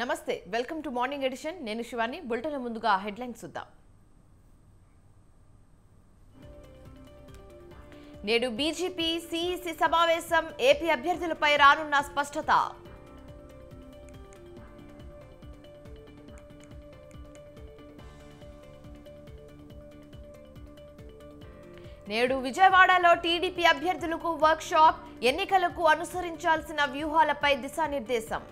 నమస్తే welcome to morning edition నేను Shivani bulletin ముందుగా హెడ్లైన్స్ చూద్దాం నేడు బీజేపీ సిఇసి సమావేశం ఏపీ అభ్యర్థులపై రానున్న స్పష్టత నేడు విజయవాడలో టీడీపీ అభ్యర్థులకు వర్క్ షాప్ ఎన్నికలకు అనుసరించాల్సిన వ్యూహాలపై దిశానిర్దేశం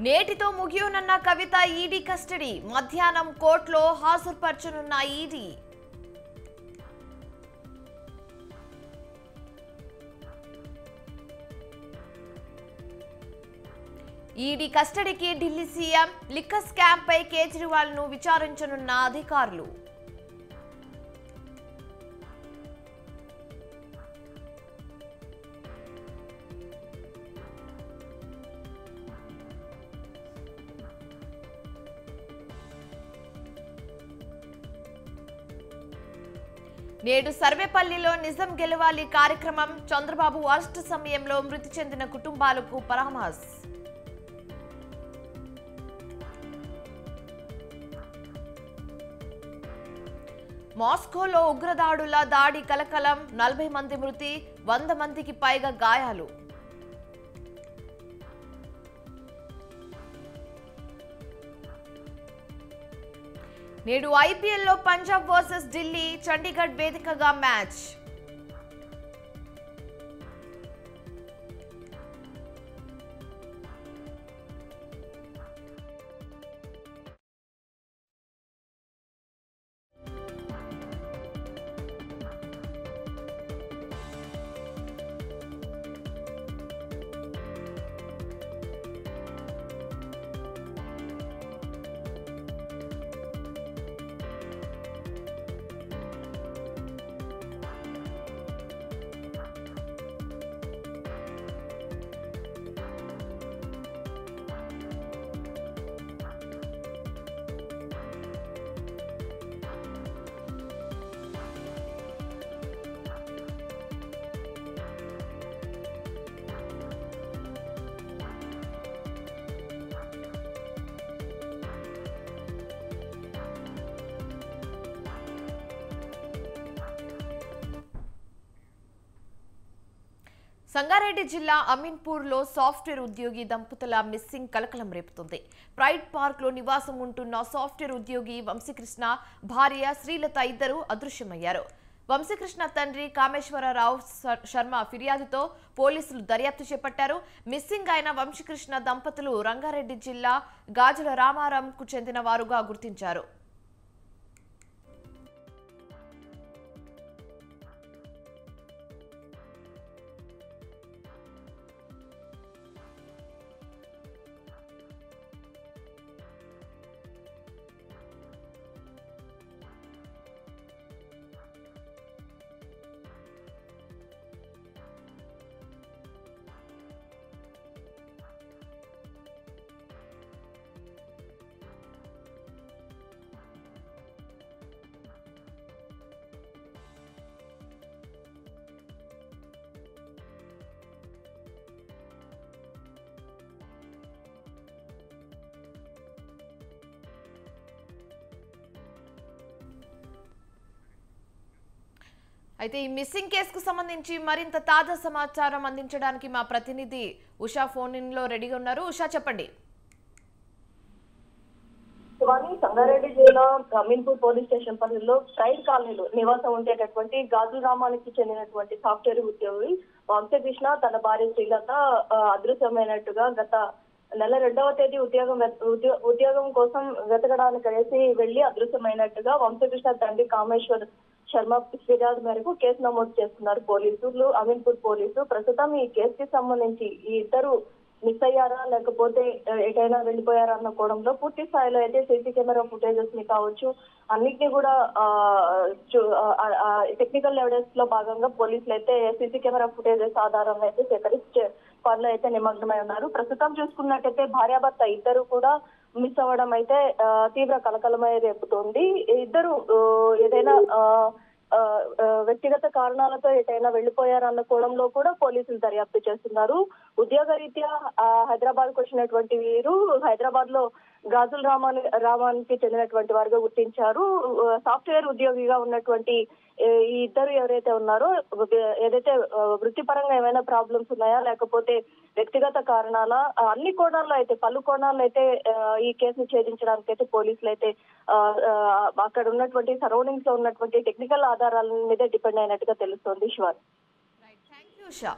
నేటితో ముగియనున్న కవిత ఈడీ కస్టడీ మధ్యాహ్నం కోర్టులో హాజరుపరచనున్న ఈడీ ఈడీ కస్టడీకి ఢిల్లీ సీఎం లిక్కర్ స్కామ్ పై కేజ్రీవాల్ ను విచారించనున్న అధికారులు నేడు సర్వేపల్లిలో నిజం గెలవాలి కార్యక్రమం చంద్రబాబు అరెస్ట్ సమయంలో మృతి చెందిన కుటుంబాలకు పరామర్శ మాస్కోలో ఉగ్రదాడుల దాడి కలకలం 40 మంది మృతి 100 మందికి పైగా గాయాలు నేడు ఐపీఎల్లో పంజాబ్ వర్సెస్ ఢిల్లీ చండీగఢ్ వేదికగా మ్యాచ్ సంగారెడ్డి జిల్లా అమీన్పూర్లో సాఫ్ట్వేర్ ఉద్యోగి దంపతుల మిస్సింగ్ కలకలం రేపుతుంది. ప్రైడ్ పార్క్లో నివాసం ఉంటున్న సాఫ్ట్వేర్ ఉద్యోగి వంశీకృష్ణ భార్య శ్రీలత ఇద్దరు అదృశ్యమయ్యారు. వంశీకృష్ణ తండ్రి కామేశ్వరరావు శర్మ ఫిర్యాదుతో పోలీసులు దర్యాప్తు చేపట్టారు. మిస్సింగ్ అయిన వంశీకృష్ణ దంపతులు రంగారెడ్డి జిల్లా గాజుల రామారంకు చెందిన వారుగా గుర్తించారు. అయితే ఈ మిస్సింగ్ కేసుకు సంబంధించి మరింత తాజా సమాచారం అందించడానికి మా ప్రతినిధి ఉషా ఫోన్ ఇన్ లో రెడీగా ఉన్నారు. ఉషా చెప్పండి. సంగారెడ్డి జిల్లా అమీన్పూర్ పోలీస్ స్టేషన్ పరిధిలో ప్రైడ్ కాలనీలో నివాసం ఉండేటటువంటి గాజుల రామానికి చెందినటువంటి సాఫ్ట్వేర్ ఉద్యోగి వంశీకృష్ణ తన భార్య శ్రీలత అదృశ్యమైనట్టుగా గత నెల 2వ తేదీ ఉద్యోగం కోసం వెతకడానికి వెళ్లి అదృశ్యమైనట్టుగా వంశీకృష్ణ తండ్రి కామేశ్వర్ శర్మ ఫిర్యాదు మేరకు కేసు నమోదు చేస్తున్నారు పోలీసులు. అమీన్పూర్ పోలీసు ప్రస్తుతం ఈ కేసుకి సంబంధించి ఈ ఇద్దరు మిస్ అయ్యారా లేకపోతే ఎటైనా వెళ్ళిపోయారా అన్న కోణంలో పూర్తి స్థాయిలో అయితే సీసీ కెమెరా ఫుటేజెస్ ని కావచ్చు అన్నిటినీ కూడా టెక్నికల్ ఎవిడెన్స్ లో భాగంగా పోలీసులు అయితే సీసీ కెమెరా ఫుటేజెస్ ఆధారంగా అయితే సేకరించే పనులు అయితే నిమగ్నమై ఉన్నారు. ప్రస్తుతం చూసుకున్నట్టయితే భార్యాభర్త ఇద్దరు కూడా మిస్ అవ్వడం అయితే తీవ్ర కలకలమై రేపుతోంది. ఇద్దరు ఏదైనా వ్యక్తిగత కారణాలతో ఎటైనా వెళ్లిపోయారన్న కోణంలో కూడా పోలీసులు దర్యాప్తు చేస్తున్నారు. ఉద్యోగరీత్యా హైదరాబాద్ కు వచ్చినటువంటి వీరు హైదరాబాద్ లో గాజుల రామానికి చెందినటువంటి వారుగా గుర్తించారు. సాఫ్ట్వేర్ ఉద్యోగిగా ఉన్నటువంటి ఈ ఇద్దరు ఎవరైతే ఉన్నారో ఏదైతే వృత్తిపరంగా ఏమైనా ప్రాబ్లమ్స్ ఉన్నాయా లేకపోతే వ్యక్తిగత కారణాల అన్ని కోణాల్లో అయితే పలు కోణాల్లో అయితే ఈ కేసును ఛేదించడానికి అయితే పోలీసులు అయితే అక్కడ ఉన్నటువంటి సరౌండింగ్స్ లో ఉన్నటువంటి టెక్నికల్ ఆధారాల మీదే డిపెండ్ అయినట్టుగా తెలుస్తోంది. శివార్. Thank you Usha.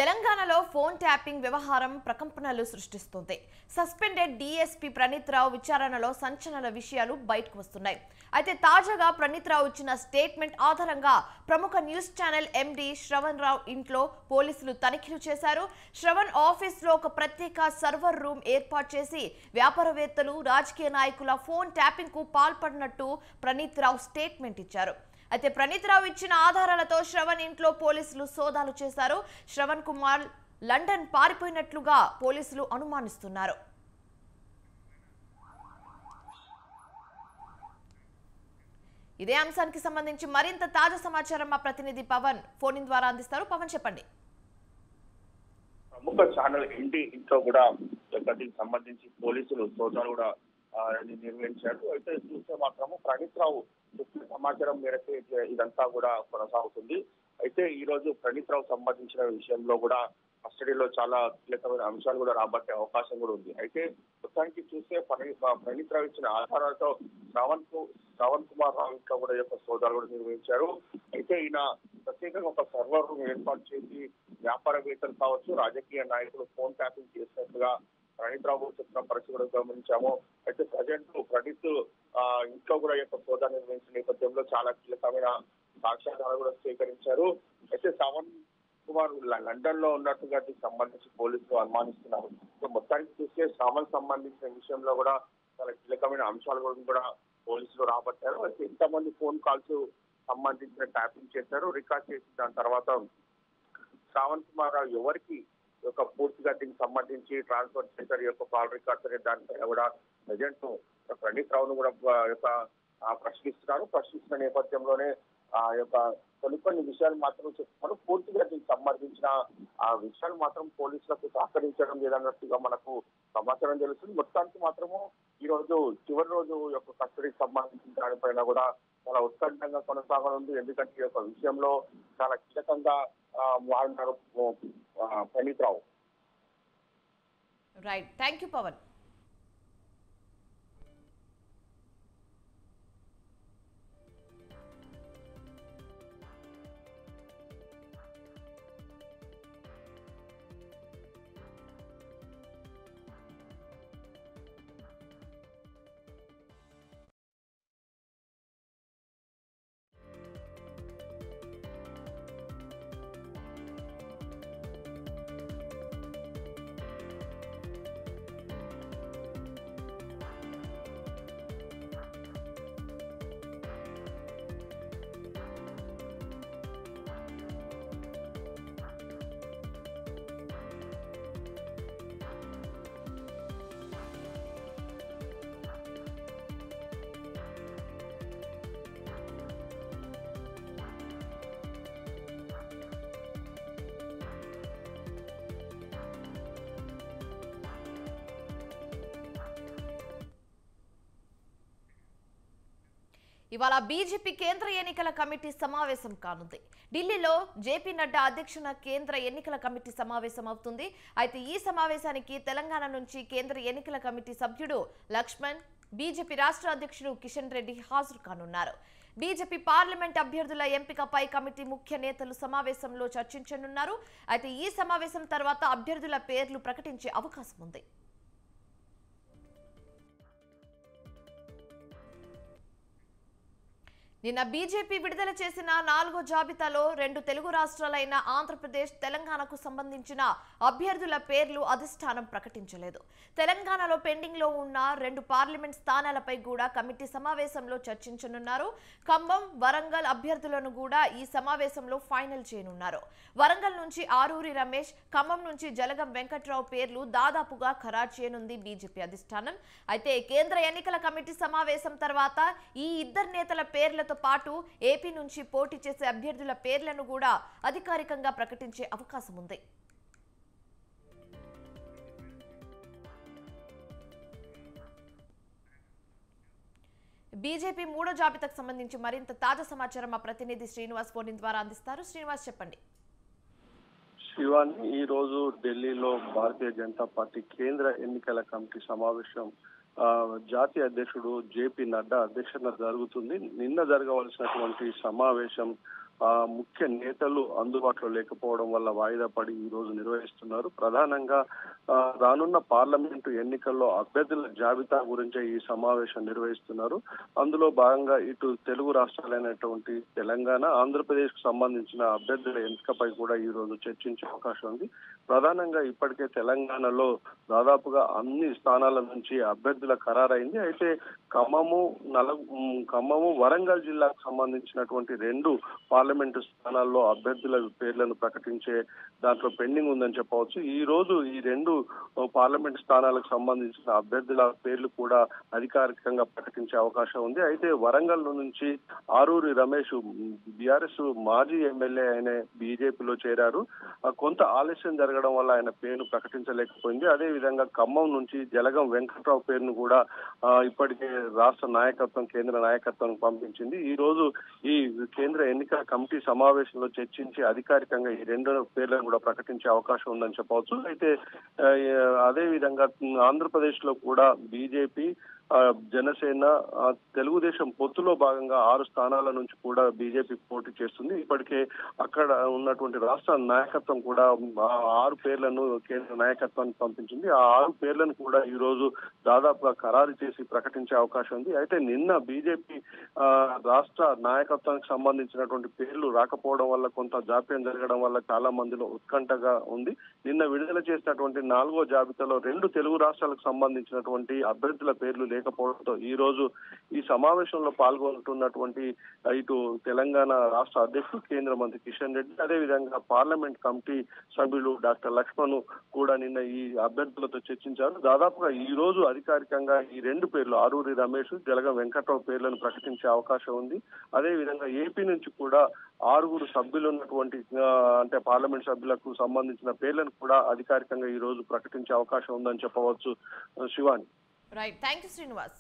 తెలంగాణలో ఫోన్ ట్యాపింగ్ వ్యవహారం ప్రకంపనలు సృష్టిస్తుంది. సస్పెండెడ్ డీఎస్పీ ప్రణీత్ రావు విచారణలో సంచలన విషయాలు బయటకు వస్తున్నాయి. అయితే తాజాగా ప్రణీత్ రావు ఇచ్చిన స్టేట్మెంట్ ఆధారంగా ప్రముఖ న్యూస్ ఛానల్ ఎండీ శ్రవణ్ రావు ఇంట్లో పోలీసులు తనిఖీలు చేశారు. శ్రవణ్ ఆఫీస్లో ఒక ప్రత్యేక సర్వర్ రూమ్ ఏర్పాటు చేసి వ్యాపారవేత్తలు, రాజకీయ నాయకుల ఫోన్ ట్యాపింగ్ కు పాల్పడినట్టు ప్రణీత్ రావు స్టేట్మెంట్ ఇచ్చారు. అయితే ప్రణీత్ రావు ఇచ్చిన ఆధారాలతో శ్రవణ్ ఇంట్లో పోలీసులు సోదాలు చేశారు. శ్రవణ్ కుమార్ లండన్ పారిపోయినట్లుగా పోలీసులు అనుమానిస్తున్నారు. ఇదే అంశానికి సంబంధించి మరింత తాజా సమాచారం మా ప్రతినిధి పవన్ ఫోన్ ద్వారా అందిస్తారు. పవన్, చెప్పండి. ప్రముఖ ఛానల్ ఇంట్లో కూడా దీనికి సంబంధించి పోలీసులు సోదాలు కూడా నిర్వహించారు. అయితే చూస్తే మాత్రము ప్రణీత్ రావు సమాచారం మేరకు ఇదంతా కూడా కొనసాగుతుంది. అయితే ఈ రోజు ప్రణీత్ రావు సంబంధించిన విషయంలో కూడా కస్టడీలో చాలా కీలకమైన అంశాలు కూడా రాబట్టే అవకాశం కూడా ఉంది. అయితే మొత్తానికి చూస్తే ప్రణీత్ రావు ఇచ్చిన ఆధారాలతో శ్రవణ్ కుమార్ రావు ఇంట్లో కూడా యొక్క సోదాలు కూడా నిర్వహించారు. అయితే ఈయన ప్రత్యేకంగా ఒక సర్వర్ రూమ్ ఏర్పాటు చేసి వ్యాపారవేత్తలు కావచ్చు, రాజకీయ నాయకులు ఫోన్ ట్యాపింగ్ చేసినట్టుగా ప్రణీత్ రావు చెప్పిన పరిస్థితి కూడా గమనించాము. అయితే ప్రజెంట్ ప్రణీత్ ఇంట్లో కూడా యొక్క సోదా నిర్వహించిన నేపథ్యంలో చాలా కీలకమైన సాక్ష్యాధారాలు కూడా సేకరించారు. అయితే శ్రవణ్ కుమార్ లండన్ లో ఉన్నట్టుగా దీనికి సంబంధించి పోలీసులు అనుమానిస్తున్నారు. సో మొత్తానికి చూస్తే శ్రవణ్ సంబంధించిన విషయంలో కూడా చాలా కీలకమైన అంశాలు కూడా పోలీసులు రాబట్టారు. అయితే ఇంతమంది ఫోన్ కాల్స్ సంబంధించిన ట్యాపింగ్ చేశారు, రికార్డ్ చేసి దాని తర్వాత శ్రవణ్ కుమార్ రావు ఎవరికి యొక్క పూర్తిగా దీనికి సంబంధించి ట్రాన్స్ఫర్ చేశారు యొక్క కాల్ రికార్డ్స్ అనే దానిపైన కూడా ప్రజెంట్ ప్రణీత్ రావును కూడా ప్రశ్నిస్తున్న నేపథ్యంలోనే ఆ యొక్క కొన్ని విషయాలు మాత్రం చెప్తున్నారు. పూర్తిగా దీనికి సంబంధించిన ఆ విషయాలు మాత్రం పోలీసులకు సహకరించడం లేదన్నట్టుగా మనకు సమాచారం తెలుస్తుంది. మొత్తానికి మాత్రము ఈ రోజు చివరి రోజు యొక్క కస్టడీకి సంబంధించిన దానిపైన కూడా చాలా ఉత్కంఠంగా కొనసాగనుంది. ఎందుకంటే ఈ యొక్క విషయంలో చాలా కీలకంగా మారున్నారు Praneeth Rao. Right, thank you Pavan. ఇవాళ బీజేపీ కేంద్ర ఎన్నికల కమిటీ సమావేశం కానుంది. ఢిల్లీలో జేపీ నడ్డా అధ్యక్షన కేంద్ర ఎన్నికల కమిటీ సమావేశం అవుతుంది. అయితే ఈ సమావేశానికి తెలంగాణ నుంచి కేంద్ర ఎన్నికల కమిటీ సభ్యుడు లక్ష్మణ్, బీజేపీ రాష్ట్ర అధ్యక్షుడు కిషన్ రెడ్డి హాజరు కానున్నారు. బీజేపీ పార్లమెంట్ అభ్యర్థుల ఎంపికపై కమిటీ ముఖ్య నేతలు సమావేశంలో చర్చించనున్నారు. అయితే ఈ సమావేశం తర్వాత అభ్యర్థుల పేర్లు ప్రకటించే అవకాశం ఉంది. నిన్న బీజేపీ విడుదల చేసిన 4వ జాబితాలో 2 తెలుగు రాష్ట్రాలైన ఆంధ్రప్రదేశ్, తెలంగాణకు సంబంధించిన అభ్యర్థుల పేర్లు అధిష్టానం ప్రకటించలేదు. తెలంగాణలో పెండింగ్ లో ఉన్న 2 పార్లమెంట్ స్థానాలపై కూడా కమిటీ సమావేశంలో చర్చించనున్నారు. ఖమ్మం, వరంగల్ అభ్యర్థులను కూడా ఈ సమావేశంలో ఫైనల్ చేయనున్నారు. వరంగల్ నుంచి ఆరూరి రమేష్, ఖమ్మం నుంచి జలగం వెంకట్రావు పేర్లు దాదాపుగా ఖరారు చేయనుంది బీజేపీ అధిష్టానం. అయితే కేంద్ర ఎన్నికల కమిటీ సమావేశం తర్వాత ఈ ఇద్దరు నేతల పేర్ల పాటు ఏపీ నుంచి పోటీ చేసే అభ్యర్థుల పేర్లను కూడా అధికారికంగా ప్రకటించే అవకాశం ఉంది. బీజేపీ 3వ జాబితాకు సంబంధించి మరింత తాజా సమాచారం మా ప్రతినిధి శ్రీనివాస్ ఫోన్ ద్వారా అందిస్తారు. శ్రీనివాస్, చెప్పండి. శివాని, ఈ రోజు ఢిల్లీలో భారతీయ జనతా పార్టీ కేంద్ర ఎన్నికల కమిటీ సమావేశం జాతీయ అధ్యక్షుడు జేపీ నడ్డా అధ్యక్షత జరుగుతుంది. నిన్న జరగవలసినటువంటి సమావేశం ముఖ్య నేతలు అందుబాటులో లేకపోవడం వల్ల వాయిదా పడి ఈ రోజు నిర్వహిస్తున్నారు. ప్రధానంగా రానున్న పార్లమెంటు ఎన్నికల్లో అభ్యర్థుల జాబితా గురించే ఈ సమావేశం నిర్వహిస్తున్నారు. అందులో భాగంగా ఇటు తెలుగు రాష్ట్రాలైనటువంటి తెలంగాణ, ఆంధ్రప్రదేశ్ కు సంబంధించిన అభ్యర్థుల ఎంపికపై కూడా ఈ రోజు చర్చించే అవకాశం ఉంది. ప్రధానంగా ఇప్పటికే తెలంగాణలో దాదాపుగా అన్ని స్థానాల నుంచి అభ్యర్థుల ఖరారైంది. అయితే ఖమ్మము, వరంగల్ జిల్లాకు సంబంధించినటువంటి 2 పార్లమెంటు స్థానాల్లో అభ్యర్థుల పేర్లను ప్రకటించే దాంట్లో పెండింగ్ ఉందని చెప్పవచ్చు. ఈ రోజు ఈ 2 పార్లమెంట్ స్థానాలకు సంబంధించిన అభ్యర్థుల పేర్లు కూడా అధికారికంగా ప్రకటించే అవకాశం ఉంది. అయితే వరంగల్ నుంచి ఆరూరి రమేష్ బీఆర్ఎస్ మాజీ ఎమ్మెల్యే ఆయన బీజేపీలో చేరారు. కొంత ఆలస్యం జరగడం వల్ల ఆయన పేరును ప్రకటించలేకపోయింది. అదే విధంగా ఖమ్మం నుంచి జలగం వెంకట్రావు పేరును కూడా ఇప్పటికే రాష్ట్ర నాయకత్వం, కేంద్ర నాయకత్వం పంపించింది. ఈ రోజు ఈ కేంద్ర ఎన్నికల కమిటీ సమావేశంలో చర్చించి అధికారికంగా ఈ 2 పేర్లను కూడా ప్రకటించే అవకాశం ఉందని చెప్పవచ్చు. అయితే అదే విధంగా ఆంధ్రప్రదేశ్ లో కూడా బీజేపీ, జనసేన, తెలుగుదేశం పొత్తులో భాగంగా 6 స్థానాల నుంచి కూడా బీజేపీ పోటీ చేస్తుంది. ఇప్పటికే అక్కడ ఉన్నటువంటి రాష్ట్ర నాయకత్వం కూడా 6 పేర్లను కేంద్ర నాయకత్వానికి పంపించింది. ఆ 6 పేర్లను కూడా ఈ రోజు దాదాపుగా ఖరారు చేసి ప్రకటించే అవకాశం ఉంది. అయితే నిన్న బీజేపీ రాష్ట్ర నాయకత్వానికి సంబంధించినటువంటి పేర్లు రాకపోవడం వల్ల కొంత జాప్యం జరగడం వల్ల చాలా మందిలో ఉత్కంఠగా ఉంది. నిన్న విడుదల చేసినటువంటి 4వ జాబితాలో 2 తెలుగు రాష్ట్రాలకు సంబంధించినటువంటి అభ్యర్థుల పేర్లు లేకపోవడంతో ఈ రోజు ఈ సమావేశంలో పాల్గొంటున్నటువంటి ఇటు తెలంగాణ రాష్ట్ర అధ్యక్షుడు, కేంద్ర మంత్రి కిషన్ రెడ్డి, అదేవిధంగా పార్లమెంట్ కమిటీ సభ్యులు డాక్టర్ లక్ష్మణ్ కూడా నిన్న ఈ అభ్యర్థులతో చర్చించారు. దాదాపుగా ఈ రోజు అధికారికంగా ఈ 2 పేర్లు ఆరూరి రమేష్, జలగం వెంకట్రావు పేర్లను ప్రకటించే అవకాశం ఉంది. అదే విధంగా ఏపీ నుంచి కూడా 6 సభ్యులు ఉన్నటువంటి అంటే పార్లమెంట్ సభ్యులకు సంబంధించిన పేర్లను కూడా అధికారికంగా ఈ రోజు ప్రకటించే అవకాశం ఉందని చెప్పవచ్చు. Shivani. Right, thank you Srinivas.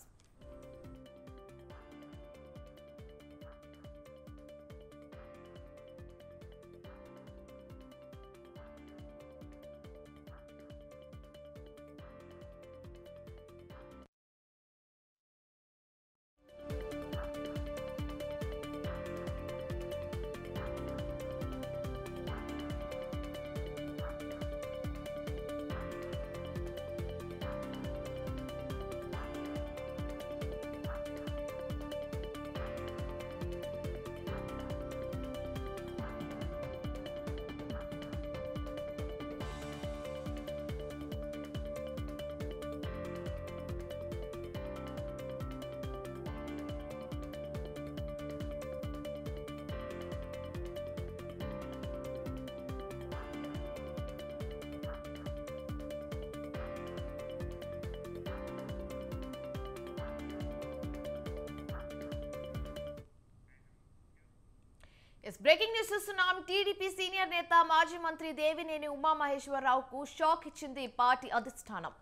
Breaking news చూస్తున్నాం. టీడీపీ సీనియర్ నేత మాజీ మంత్రి దేవినేని ఉమామహేశ్వరరావుకు షాక్ ఇచ్చింది పార్టీ అధిష్టానం.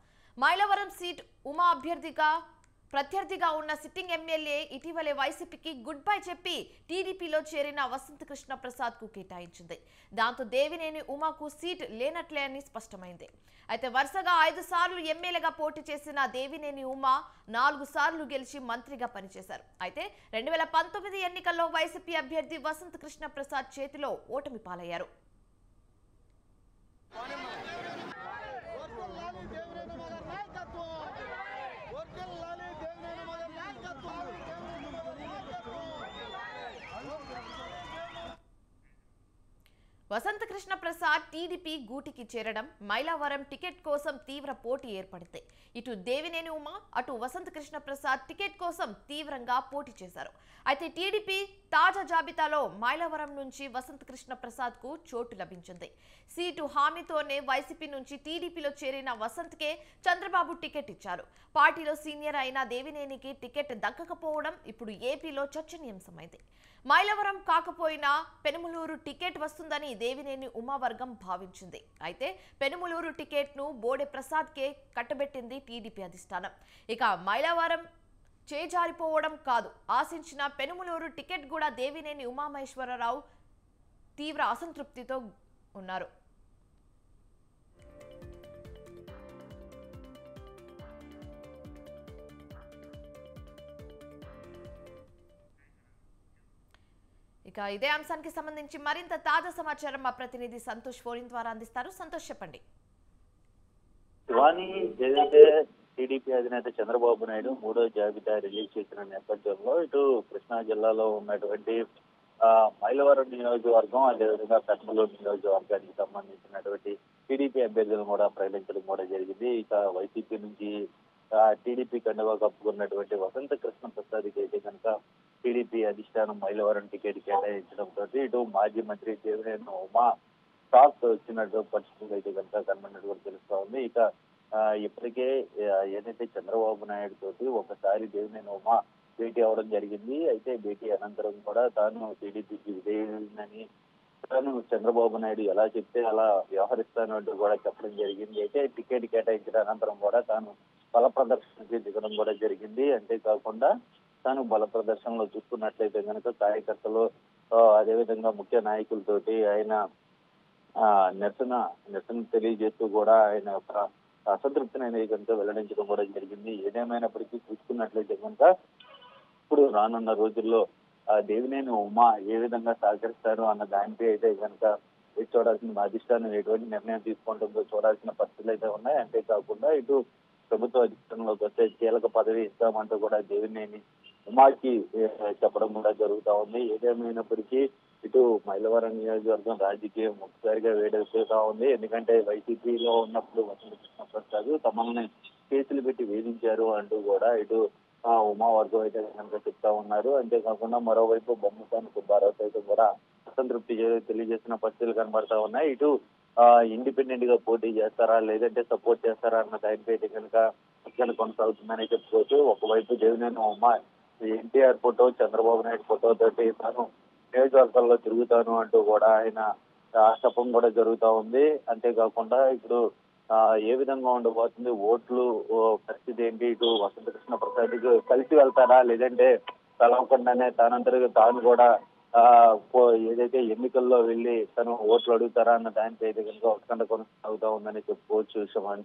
మైలవరం సీట్ ఉమా అభ్యర్థిగా ప్రత్యర్థిగా ఉన్న సిట్టింగ్ ఎమ్మెల్యే ఇటీవలే వైసీపీకి గుడ్ బై చెప్పి టీడీపీలో చేరిన వసంత కృష్ణ ప్రసాద్ కు కేటాయించింది. దాంతో దేవినేని ఉమాకు సీట్ లేనట్లే అని స్పష్టమైంది. అయితే వరుసగా 5 సార్లు ఎమ్మెల్యేగా పోటీ చేసిన దేవినేని ఉమా 4 సార్లు గెలిచి మంత్రిగా పనిచేశారు. అయితే 2019 ఎన్నికల్లో వైసీపీ అభ్యర్థి వసంత కృష్ణ ప్రసాద్ చేతిలో ఓటమి పాలయ్యారు. వసంత కృష్ణ ప్రసాద్ టీడీపీ గూటికి చేరడం, మైలవరం టికెట్ కోసం తీవ్ర పోటీ ఏర్పడింది. ఇటు దేవినేని ఉమా, అటు వసంత కృష్ణ ప్రసాద్ టికెట్ కోసం తీవ్రంగా పోటీ చేశారు. అయితే టీడీపీ తాజా జాబితాలో మైలవరం నుంచి వసంత కృష్ణ ప్రసాద్ కు చోటు లభించింది. సీటు హామీతోనే వైసీపీ నుంచి టీడీపీలో చేరిన వసంత్కే చంద్రబాబు టికెట్ ఇచ్చారు. పార్టీలో సీనియర్ అయిన దేవినేనికి టికెట్ దక్కకపోవడం ఇప్పుడు ఏపీలో చర్చనీయాంశమైంది. మైలవరం కాకపోయినా పెనుమలూరు టికెట్ వస్తుందని దేవినేని ఉమావర్గం భావించింది. అయితే పెనుమలూరు టికెట్ ను బోడే ప్రసాద్ కే కట్టబెట్టింది టీడీపీ అధిష్టానం. ఇక మైలవరం చేజారిపోవడం కాదు, ఆశించిన పెనుమలూరు టికెట్ కూడా దేవినేని ఉమామహేశ్వరరావు తీవ్ర అసంతృప్తితో ఉన్నారు. ఇక ఇదే అంశానికి సంబంధించి మరింత తాజా సమాచారం మా ప్రతినిధి సంతోష్ ఫోన్ ద్వారా అందిస్తారు. సంతోష్, చెప్పండి. ఏదైతే టీడీపీ అధినేత చంద్రబాబు నాయుడు 3వ జాబితా రిలీజ్ చేసిన నేపథ్యంలో ఇటు కృష్ణా జిల్లాలో ఉన్నటువంటి మైలవరం నియోజకవర్గం, అదేవిధంగా పెనుమలూరు నియోజకవర్గానికి సంబంధించినటువంటి టీడీపీ అభ్యర్థులను కూడా ప్రకటించడం కూడా జరిగింది. ఇక వైసీపీ నుంచి టీడీపీ కండువా కప్పుకున్నటువంటి వసంత కృష్ణ ప్రసాద్కి అయితే కనుక టీడీపీ అధిష్టానం మైలవరం టికెట్ కేటాయించడంతో ఇటు మాజీ మంత్రి దేవినేని ఉమా షాక్ వచ్చినట్టు పరిస్థితులు అయితే కనుక కనబడినట్టు కూడా తెలుస్తా ఉంది. ఇక ఇప్పటికే ఏదైతే చంద్రబాబు నాయుడు తోటి ఒకసారి దేవినేని ఉమా భేటీ అవడం జరిగింది. అయితే భేటీ అనంతరం కూడా తాను టీడీపీకి విధేయునని, తాను చంద్రబాబు నాయుడు ఎలా చెప్తే అలా వ్యవహరిస్తానంటూ కూడా చెప్పడం జరిగింది. అయితే టికెట్ కేటాయించిన అనంతరం కూడా తాను బల ప్రదర్శనకి దిగడం కూడా జరిగింది. అంతేకాకుండా తాను బల ప్రదర్శనలో చూసుకున్నట్లయితే కనుక కార్యకర్తలు, అదేవిధంగా ముఖ్య నాయకులతోటి ఆయన నిరసన తెలియజేస్తూ కూడా ఆయన యొక్క అసంతృప్తిని అనేది కనుక వెల్లడించడం కూడా జరిగింది. ఏదేమైనప్పటికీ చూసుకున్నట్లయితే కనుక ఇప్పుడు రానున్న రోజుల్లో దేవినేని ఉమా ఏ విధంగా సహకరిస్తారు అన్న దానిపై అయితే కనుక చూడాల్సిన అధిష్టానం ఎటువంటి నిర్ణయం తీసుకుంటుందో చూడాల్సిన పరిస్థితులు అయితే ఉన్నాయి. అంతేకాకుండా ఇటు ప్రభుత్వ అధిష్టానంలోకి వస్తే కీలక పదవి ఇస్తామంటూ కూడా దేవినేని ఉమాకి చెప్పడం కూడా జరుగుతా ఉంది. ఏదేమైనప్పటికీ ఇటు మైలవరం నియోజకవర్గం రాజకీయం ఒకసారిగా వేడెక్కుతా ఉంది. ఎందుకంటే వైసీపీలో ఉన్నప్పుడు వసంత కృష్ణ ప్రసాద్ తమని కేసులు పెట్టి వేధించారు అంటూ కూడా ఇటు ఉమా వర్గం అయితే కనుక చెప్తా ఉన్నారు. అంతేకాకుండా మరోవైపు బొమ్మసాని సుబ్బారావు అయితే కూడా అసంతృప్తి తెలియజేసిన పరిస్థితులు కనబడతా ఉన్నాయి. ఇటు ఇండిపెండెంట్ గా పోటీ చేస్తారా లేదంటే సపోర్ట్ చేస్తారా అన్న దానిపై అయితే కనుక కొనసాగుతుందని చెప్పుకోవచ్చు. ఒకవైపు దేవినేని ఉమా ఎన్టీఆర్ ఫోటో, చంద్రబాబు నాయుడు ఫోటో తోటి తాను నియోజకవర్గాల్లో తిరుగుతాను అంటూ కూడా ఆయన ఆశపం కూడా జరుగుతా ఉంది. అంతేకాకుండా ఇప్పుడు ఏ విధంగా ఉండబోతుంది, ఓట్లు పరిస్థితి ఏంటి, ఇటు వసంత కృష్ణ ప్రసాద్ కలిసి వెళ్తారా లేదంటే కలవకుండానే తానంతరిగా తాను కూడా ఏదైతే ఎన్నికల్లో వెళ్లి తను ఓట్లు అడుగుతారా అన్న దానిపై అయితే కనుక ఉత్కంఠ కొనసాగుతా ఉందని చెప్పుకోవచ్చు. శమాన్,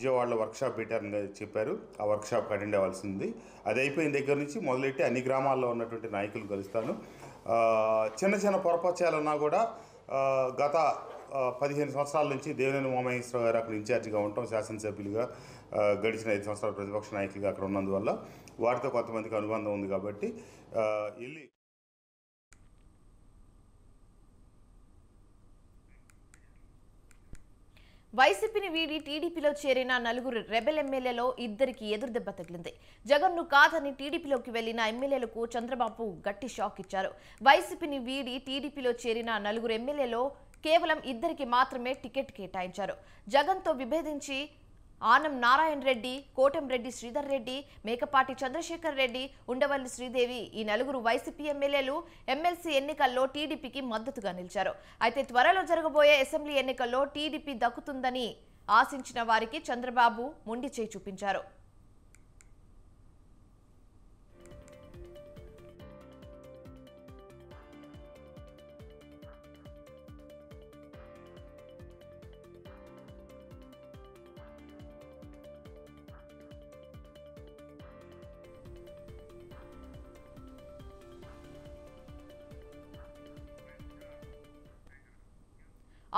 విజయవాడలో వర్క్షాప్ పెట్టారని చెప్పారు. ఆ వర్క్షాప్కి అటెండ్ అవ్వాల్సింది. అది అయిపోయిన దగ్గర నుంచి మొదలెట్టి అన్ని గ్రామాల్లో ఉన్నటువంటి నాయకులు కలుస్తాను. చిన్న చిన్న పొరపక్షాలున్నా కూడా గత 15 సంవత్సరాల నుంచి దేవినేని ఉమామహేశ్వరరావు గారు అక్కడ ఇన్ఛార్జిగా ఉండటం, శాసనసభ్యులుగా గడిచిన 5 సంవత్సరాల ప్రతిపక్ష నాయకులుగా అక్కడ ఉన్నందువల్ల వారితో కొంతమందికి అనుబంధం ఉంది కాబట్టి వెళ్ళి వైసీపీని వీడి టీడీపీలో చేరిన నలుగురు రెబెల్ ఎమ్మెల్యేలో ఇద్దరికి ఎదురుదెబ్బ తగిలింది. జగన్ను కాదని టీడీపీలోకి వెళ్లిన ఎమ్మెల్యేలకు చంద్రబాబు గట్టి షాక్ ఇచ్చారు. వైసీపీని వీడి టీడీపీలో చేరిన నలుగురు ఎమ్మెల్యేలో కేవలం ఇద్దరికి మాత్రమే టికెట్ కేటాయించారు. జగన్తో విభేదించి ఆనం నారాయణ రెడ్డి, కోటంరెడ్డి శ్రీధర్ రెడ్డి, మేకపాటి చంద్రశేఖర్ రెడ్డి, ఉండవల్లి శ్రీదేవి ఈ నలుగురు వైసీపీ ఎమ్మెల్యేలు ఎమ్మెల్సీ ఎన్నికల్లో టీడీపీకి మద్దతుగా నిలిచారు. అయితే త్వరలో జరగబోయే అసెంబ్లీ ఎన్నికల్లో టీడీపీ దక్కుతుందని ఆశించిన వారికి చంద్రబాబు మొండి చేయి చూపించారు.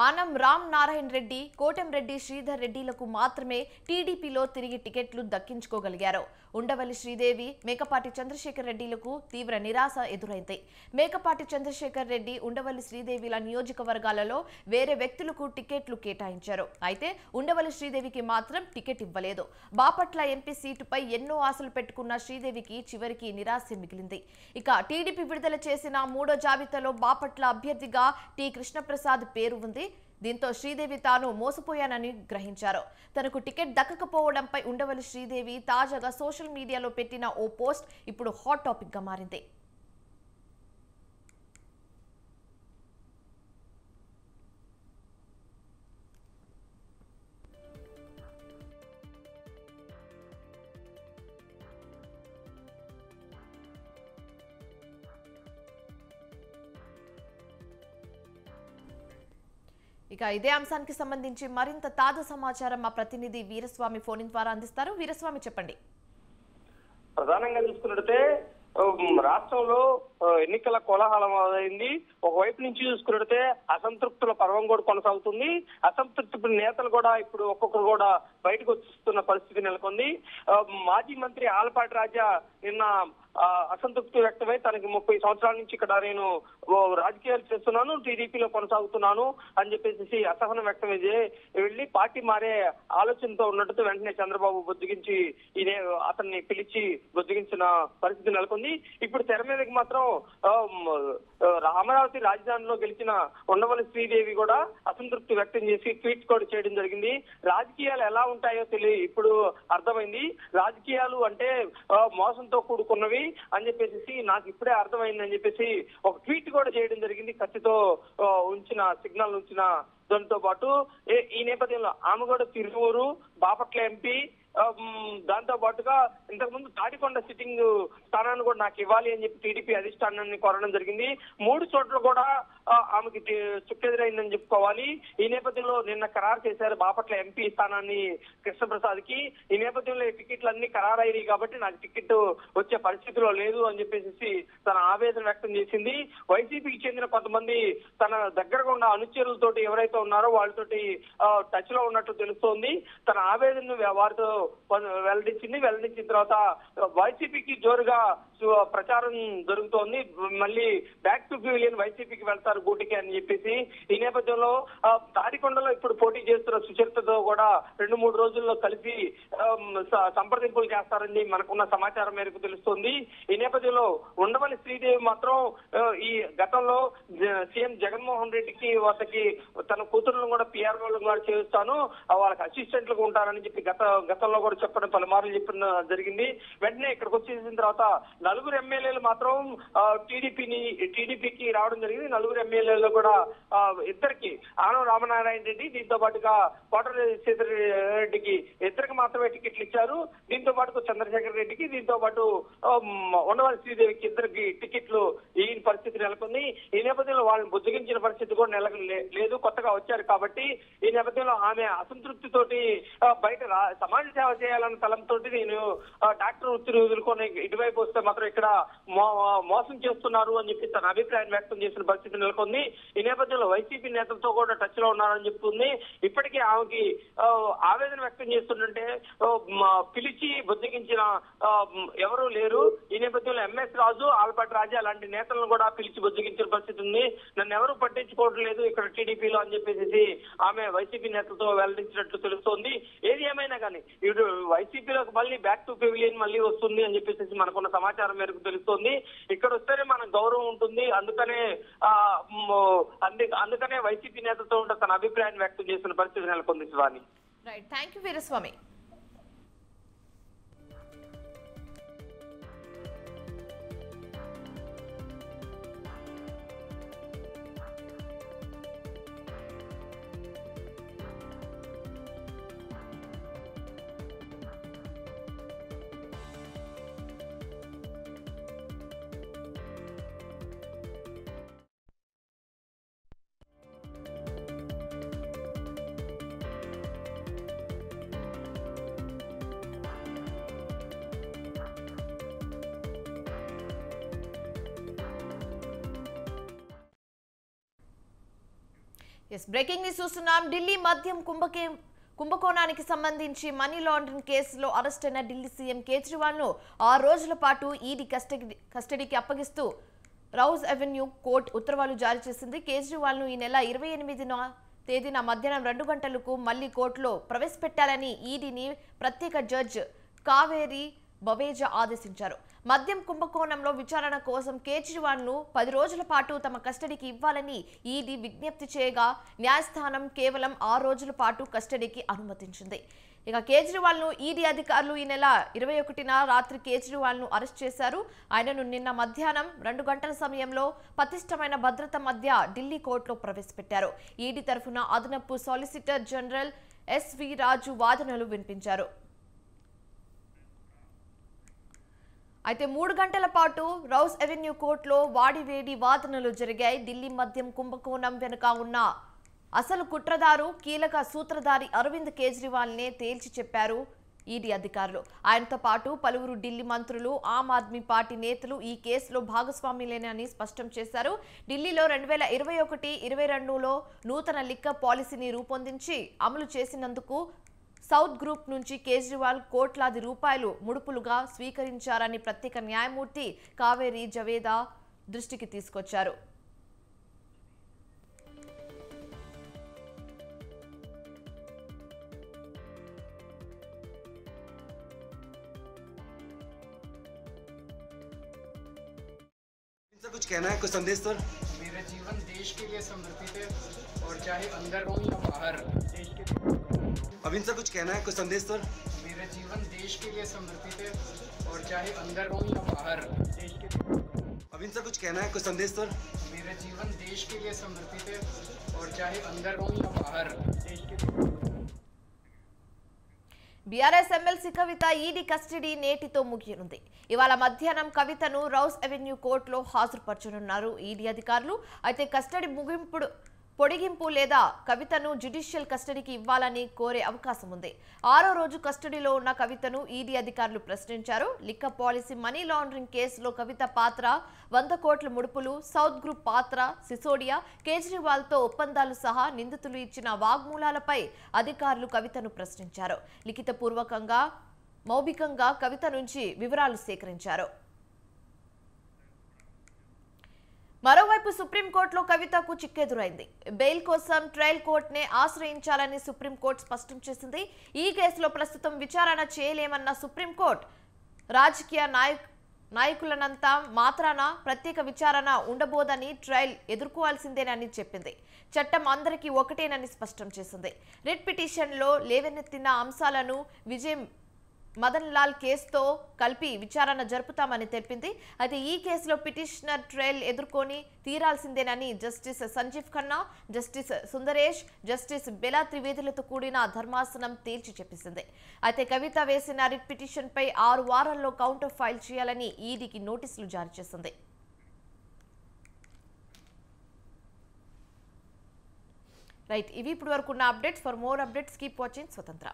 ఆనం రామ్ నారాయణ రెడ్డి, కోటంరెడ్డి శ్రీధర్ రెడ్డిలకు మాత్రమే టీడీపీలో తిరిగి టికెట్లు దక్కించుకోగలిగారు. ఉండవల్లి శ్రీదేవి, మేకపాటి చంద్రశేఖర్ రెడ్డిలకు తీవ్ర నిరాశ ఎదురైంది. మేకపాటి చంద్రశేఖర్ రెడ్డి, ఉండవల్లి శ్రీదేవిల నియోజకవర్గాలలో వేరే వ్యక్తులకు టికెట్లు కేటాయించారు. అయితే ఉండవల్లి శ్రీదేవికి మాత్రం టికెట్ ఇవ్వలేదు. బాపట్ల ఎంపీ సీటుపై ఎన్నో ఆశలు పెట్టుకున్న శ్రీదేవికి చివరికి నిరాశ మిగిలింది. ఇక టీడీపీ విడుదల చేసిన 3వ జాబితాలో బాపట్ల అభ్యర్థిగా టి కృష్ణప్రసాద్ పేరు ఉంది. దీంతో శ్రీదేవి తాను మోసపోయానని గ్రహించారు. తనకు టికెట్ దక్కకపోవడంపై ఉండవల్లి శ్రీదేవి తాజాగా సోషల్ మీడియాలో పెట్టిన ఓ పోస్ట్ ఇప్పుడు హాట్ టాపిక్ గా మారింది. ఇక ఇదే అంశానికి సంబంధించి మరింత తాజా సమాచారం మా ప్రతినిధి వీరస్వామి ఫోన్ ఇన్ ద్వారా అందిస్తారు. వీరస్వామి, చెప్పండి. ప్రధానంగా చూసుకున్నట్టే రాష్ట్రంలో ఎన్నికల కోలాహలం అయింది. ఒకవైపు నుంచి చూసుకున్నట్టే అసంతృప్తుల పర్వం కూడా కొనసాగుతుంది. అసంతృప్తి నేతలు కూడా ఇప్పుడు ఒక్కొక్కరు కూడా బయటకు వస్తున్న పరిస్థితి నెలకొంది. మాజీ మంత్రి ఆలపాటి రాజా నిన్న అసంతృప్తి వ్యక్తమై తనకి 30 సంవత్సరాల నుంచి ఇక్కడ నేను రాజకీయాలు చేస్తున్నాను, టీడీపీలో కొనసాగుతున్నాను అని చెప్పేసి అసహనం వ్యక్తమైతే వెళ్లి పార్టీ మారే ఆలోచనతో ఉన్నట్టు వెంటనే చంద్రబాబు బొద్దుగించి అతన్ని పిలిచి బొద్దుగించిన పరిస్థితి నెలకొంది. ఇప్పుడు తెర మీదకి మాత్రం అమరావతి రాజధానిలో గెలిచిన ఉండవల్లి శ్రీదేవి కూడా అసంతృప్తి వ్యక్తం చేసి ట్వీట్ కూడా చేయడం జరిగింది. రాజకీయాలు ఎలా ఉంటాయో ఇప్పుడు అర్థమైంది. రాజకీయాలు అంటే మోసంతో కూడుకున్నవి అని చెప్పేసి నాకు ఇప్పుడే అర్థమైందని చెప్పేసి ఒక ట్వీట్ కూడా చేయడం జరిగింది. కత్తితో సిగ్నల్ ఉంచిన దాంతో పాటు ఈ నేపథ్యంలో ఆమె కూడా తిరువూరు, బాపట్ల ఎంపీ, దాంతో పాటుగా ఇంతకుముందు తాడికొండ సిట్టింగ్ స్థానాన్ని కూడా నాకు ఇవ్వాలి అని చెప్పి టీడీపీ అధిష్టానాన్ని కోరడం జరిగింది. 3 చోట్ల కూడా ఆమెకి చుక్కెదురైందని చెప్పుకోవాలి. ఈ నేపథ్యంలో నిన్న ఖరారు చేశారు బాపట్ల ఎంపీ స్థానాన్ని కృష్ణప్రసాద్ కి. ఈ నేపథ్యంలో టికెట్లు అన్ని ఖరారయ్యాయి కాబట్టి నాకు టికెట్ వచ్చే పరిస్థితిలో లేదు అని చెప్పేసి తన ఆవేదన వ్యక్తం చేసింది. వైసీపీకి చెందిన కొంతమంది తన దగ్గరగా ఉన్న అనుచరులతోటి ఎవరైతే ఉన్నారో వాళ్ళతోటి టచ్ లో ఉన్నట్టు తెలుస్తోంది. తన ఆవేదనను వారితో వెల్లడించిన తర్వాత వైసీపీకి జోరుగా ప్రచారం జరుగుతోంది. మళ్ళీ బ్యాక్ టు ప్యావిలియన్ వైసీపీకి వెళ్తారు గూటికి అని చెప్పేసి. ఈ నేపథ్యంలో తాడికొండలో ఇప్పుడు పోటీ చేస్తున్న సుచరితతో కూడా 2-3 రోజుల్లో కలిసి సంప్రదింపులు చేస్తారని మనకున్న సమాచారం మేరకు తెలుస్తోంది. ఈ నేపథ్యంలో ఉండవల్లి శ్రీదేవి మాత్రం ఈ గతంలో సీఎం జగన్మోహన్ రెడ్డికి వాళ్ళకి తన కూతురులను కూడా పిఆర్ఓలను కూడా చేస్తాను, వాళ్ళకి అసిస్టెంట్లుగా ఉంటారని చెప్పి గతంలో కూడా చెప్పడం పలుమార్లు చెప్పిన జరిగింది. వెంటనే ఇక్కడికి వచ్చేసిన తర్వాత 4 ఎమ్మెల్యేలు మాత్రం టీడీపీకి రావడం జరిగింది. 4 ఎమ్మెల్యేలు కూడా ఇద్దరికి ఆనం రామనారాయణ రెడ్డి, దీంతో పాటుగా కోటరెడ్డి శ్రీధర్ రెడ్డికి ఇద్దరికి మాత్రమే టికెట్లు ఇచ్చారు. దీంతో పాటు చంద్రశేఖర్ రెడ్డికి, దీంతో పాటు ఉండవల్లి శ్రీదేవికి ఇద్దరికి టికెట్లు ఈ పరిస్థితి నెలకొంది. ఈ నేపథ్యంలో వాళ్ళని బుజ్జగించిన పరిస్థితి కూడా లేదు, కొత్తగా వచ్చారు కాబట్టి. ఈ నేపథ్యంలో ఆమె అసంతృప్తితోటి బయట సమాజ సేవ చేయాలన్న తలంతో నేను డాక్టర్ వృత్తిని వదులుకొని ఇటువైపు వస్తే మాత్రం ఇక్కడ మోసం చేస్తున్నారు అని చెప్పి తన అభిప్రాయం వ్యక్తం చేసిన పరిస్థితి నెలకొంది. ఈ నేపథ్యంలో వైసీపీ నేతలతో కూడా టచ్ లో ఉన్నారని చెప్తుంది. ఇప్పటికీ ఆమెకి ఆవేదన వ్యక్తం చేస్తుంటే పిలిచి బుద్ధిగించిన ఎవరూ లేరు. ఈ నేపథ్యంలో ఎంఎస్ రాజు, ఆలపాటి రాజా లాంటి నేతలను కూడా పిలిచి బుద్ధిగించిన పరిస్థితి ఉంది. నన్ను ఎవరు పట్టించుకోవడం లేదు ఇక్కడ టీడీపీలో అని చెప్పేసి ఆమె వైసీపీ నేతలతో వెల్లడించినట్లు తెలుస్తోంది. ఏది ఏమైనా కానీ ఇటు వైసీపీలోకి మళ్ళీ బ్యాక్ టు పెవిలియన్ మళ్ళీ వస్తుంది అని చెప్పేసి మనకున్న సమాచారం మేరకు తెలుస్తోంది. ఇక్కడ వస్తేనే మనకు గౌరవం ఉంటుంది, అందుకనే వైసీపీ నేతతో ఉంటే తన అభిప్రాయాన్ని వ్యక్తం చేసిన పరిస్థితి నెలకొంది. Shivani. Right, thank you Veeraswamy. Breaking news చూస్తున్నాం. ఢిల్లీ మద్యం కుంభకోణానికి సంబంధించి మనీ లాండరింగ్ కేసులో అరెస్ట్ అయిన ఢిల్లీ సీఎం కేజ్రీవాల్ ను 6 రోజుల పాటు ఈడీ కస్టడీకి అప్పగిస్తూ రౌజ్ అవెన్యూ కోర్టు ఉత్తర్వులు జారీ చేసింది. కేజ్రీవాల్ ను ఈ నెల 28వ తేదీన మధ్యాహ్నం 2 గంటలకు మళ్లీ కోర్టులో ప్రవేశపెట్టాలని ఈడీని ప్రత్యేక జడ్జి కావేరి బవేజా ఆదేశించారు. మద్యం కుంభకోణంలో విచారణ కోసం కేజ్రీవాల్ ను 10 రోజుల పాటు తమ కస్టడీకి ఇవ్వాలని ఈడీ విజ్ఞప్తి చేయగా న్యాయస్థానం కేవలం 6 రోజుల పాటు కస్టడీకి అనుమతించింది. ఇక కేజ్రీవాల్ ను ఈడీ అధికారులు ఈ నెల 21న రాత్రి కేజ్రీవాల్ ను అరెస్ట్ చేశారు. ఆయనను నిన్న మధ్యాహ్నం 2 గంటల సమయంలో పటిష్టమైన భద్రత మధ్య ఢిల్లీ కోర్టులో ప్రవేశపెట్టారు. ఈడీ తరఫున అదనపు సాలిసిటర్ జనరల్ ఎస్వి రాజు వాదనలు వినిపించారు. అయితే 3 గంటల పాటు రౌజ్ అవెన్యూ కోర్టులో వాడివేడి వాదనలు జరిగాయి. ఢిల్లీ మద్యం కుంభకోణం వెనుక ఉన్న అసలు కుట్రదారు, కీలక సూత్రధారి అరవింద్ కేజ్రీవాల్ నే తేల్చి చెప్పారు ఈడీ అధికారులు. ఆయనతో పాటు పలువురు ఢిల్లీ మంత్రులు, ఆమ్ ఆద్మీ పార్టీ నేతలు ఈ కేసులో భాగస్వాములేనని స్పష్టం చేశారు. ఢిల్లీలో 2021-22లో నూతన లిక్కర్ పాలసీని రూపొందించి అమలు చేసినందుకు సౌత్ గ్రూప్ నుంచి కేజ్రీవాల్ కోట్లాది రూపాయలు ముడుపులుగా స్వీకరించారని ప్రత్యేక న్యాయమూర్తి కావేరి జవేదా దృష్టికి తీసుకొచ్చారు. कुछ कहना है, कुछ संदेश सर? मेरा जीवन देश के लिए समर्पित है और चाहे अंदर हो या बाहर देश के। अविन सर कुछ कहना है, कुछ संदेश सर? मेरा जीवन देश के लिए समर्पित है और चाहे अंदर हो या बाहर देश के। अविन सर कुछ कहना है, कुछ संदेश सर? मेरा जीवन देश के लिए समर्पित है और चाहे अंदर हो या बाहर देश के। బీఆర్ఎస్ ఎమ్మెల్సీ కవిత ఈడీ కస్టడీ నేటితో ముగియనుంది. ఇవాళ మధ్యాహ్నం కవితను రౌజ్ అవెన్యూ కోర్టులో హాజరుపరచనున్నారు ఈడీ అధికారులు. అయితే కస్టడీ పొడిగింపు లేదా కవితను జ్యుడిషియల్ కస్టడీకి ఇవ్వాలని కోరే అవకాశం ఉంది. 6వ రోజు కస్టడీలో ఉన్న కవితను ఈడీ అధికారులు ప్రశ్నించారు. లిక్కర్ పాలసీ, మనీ లాండరింగ్ కేసులో కవిత పాత్ర, 100 కోట్ల ముడుపులు, సౌత్ గ్రూప్ పాత్ర, సిసోడియా, కేజ్రీవాల్తో ఒప్పందాలు సహా నిందితులు ఇచ్చిన వాగ్మూలాలపై అధికారులు కవితను ప్రశ్నించారు. లిఖితపూర్వకంగా, మౌఖికంగా కవిత నుంచి వివరాలు సేకరించారు. మరోవైపు సుప్రీంకోర్టులో కవితకు చిక్కెదురైంది. బెయిల్ కోసం ట్రయల్ కోర్టునే ఆశ్రయించాలని సుప్రీంకోర్టు స్పష్టం చేసింది. ఈ కేసులో ప్రస్తుతం విచారణ చేయలేమన్న సుప్రీంకోర్టు రాజకీయ నాయకులనంతా మాత్రాన ప్రత్యేక విచారణ ఉండబోదని, ట్రయల్ ఎదుర్కోవాల్సిందేనని చెప్పింది. చట్టం అందరికీ ఒకటేనని స్పష్టం చేసింది. రిట్ పిటిషన్లో లేవనెత్తిన అంశాలను విజయ్ మదన్ లాల్ కేసుతో కలిపి విచారణ జరుపుతామని తెలిపింది. అయితే ఈ కేసులో పిటిషనర్ ట్రయల్ ఎదుర్కొని తీరాల్సిందేనని justice Sanjiv Khanna, justice Sundaresh, justice Bela త్రివేదులతో కూడిన ధర్మాసనం తేల్చి చెప్పేసింది. అయితే కవిత వేసిన రిట్ పిటిషన్ పై 6 వారాల్లో కౌంటర్ ఫైల్ చేయాలని ఈడీకి నోటీసులు జారీ చేసింది. రైట్, ఇవి ఇప్పుడు వరకున్న updates. For more updates keep watching స్వతంత్ర.